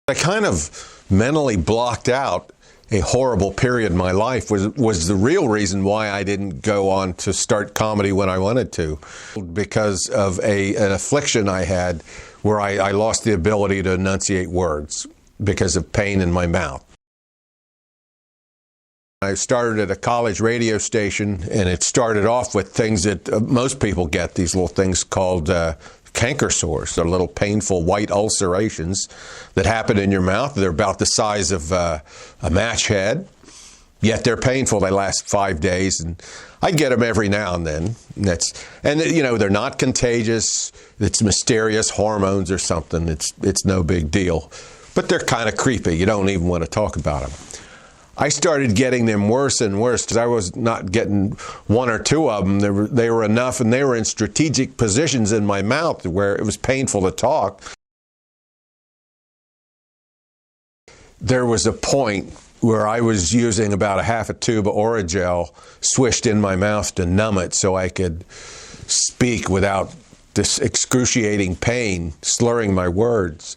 I kind of mentally blocked out a horrible period in my life was the real reason why I didn't go on to start comedy when I wanted to, because of an affliction I had where I lost the ability to enunciate words because of pain in my mouth. I started at a college radio station, and it started off with things that most people get, these little things called canker sores. They're little painful white ulcerations that happen in your mouth. They're about the size of a match head, yet they're painful. They last 5 days, and I get them every now and then. And you know, they're not contagious. It's mysterious hormones or something. It's no big deal, but they're kind of creepy. You don't even want to talk about them. I started getting them worse and worse because I was not getting one or two of them. They were enough, and they were in strategic positions in my mouth where it was painful to talk. There was a point where I was using about a half a tube of Orajel swished in my mouth to numb it so I could speak without this excruciating pain, slurring my words.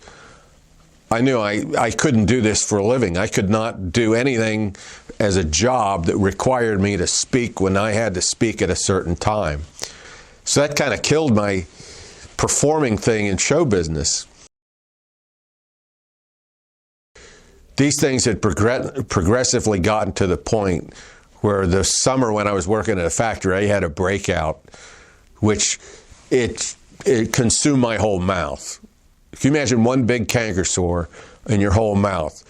I knew I couldn't do this for a living. I could not do anything as a job that required me to speak when I had to speak at a certain time. So that kind of killed my performing thing in show business. These things had progressively gotten to the point where the summer when I was working at a factory, I had a breakout, which it consumed my whole mouth. Can you imagine one big canker sore in your whole mouth?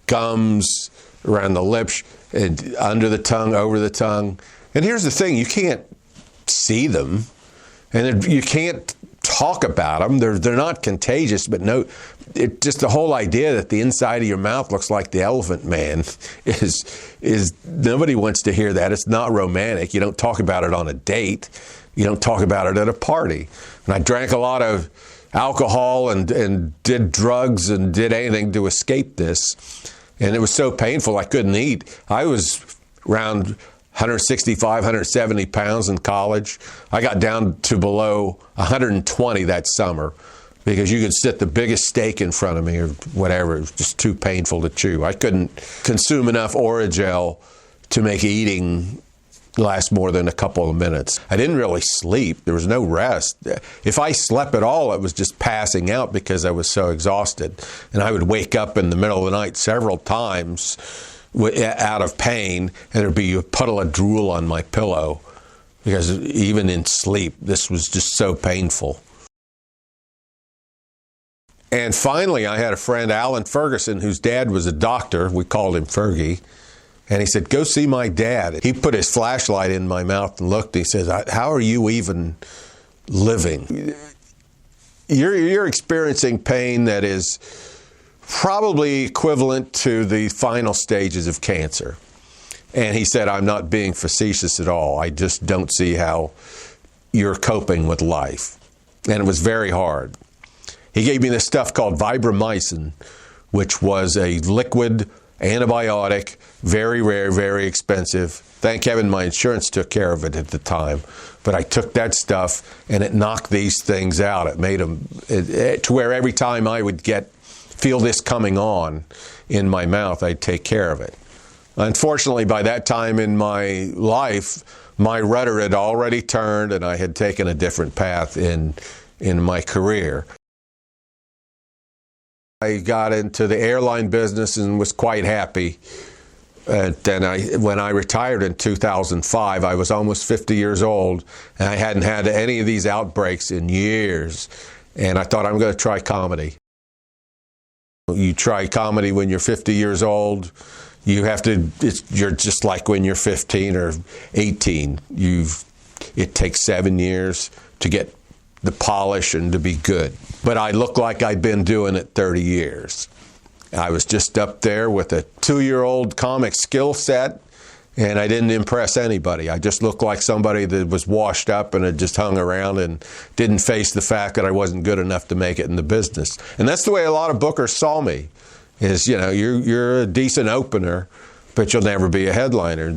Gums, around the lips, and under the tongue, over the tongue. And here's the thing, you can't see them, and you can't talk about them. They're not contagious, but just the whole idea that the inside of your mouth looks like the Elephant Man is nobody wants to hear that. It's not romantic. You don't talk about it on a date. You don't talk about it at a party. And I drank a lot of alcohol and did drugs and did anything to escape this. And it was so painful I couldn't eat. I was around 165, 170 pounds in college. I got down to below 120 that summer because you could sit the biggest steak in front of me or whatever. It was just too painful to chew. I couldn't consume enough Orajel to make eating last more than a couple of minutes. I didn't really sleep. There was no rest. If I slept at all, it was just passing out because I was so exhausted. And I would wake up in the middle of the night several times out of pain, and there'd be a puddle of drool on my pillow because even in sleep, this was just so painful. And finally, I had a friend, Alan Ferguson, whose dad was a doctor. We called him Fergie. And he said, go see my dad. He put his flashlight in my mouth and looked. He says, how are you even living? You're experiencing pain that is probably equivalent to the final stages of cancer. And he said, I'm not being facetious at all. I just don't see how you're coping with life. And it was very hard. He gave me this stuff called Vibramycin, which was a liquid antibiotic, very rare, very expensive. Thank heaven my insurance took care of it at the time. But I took that stuff and it knocked these things out. It made them to where every time I would feel this coming on in my mouth, I'd take care of it. Unfortunately, by that time in my life, my rudder had already turned and I had taken a different path in my career. I got into the airline business and was quite happy. And then when I retired in 2005, I was almost 50 years old, and I hadn't had any of these outbreaks in years. And I thought, I'm going to try comedy. You try comedy when you're 50 years old, you're just like when you're 15 or 18. It takes 7 years to get the polish and to be good. But I look like I'd been doing it 30 years. I was just up there with a 2-year-old comic skill set, and I didn't impress anybody. I just looked like somebody that was washed up and had just hung around and didn't face the fact that I wasn't good enough to make it in the business. And that's the way a lot of bookers saw me, is, you're a decent opener, but you'll never be a headliner.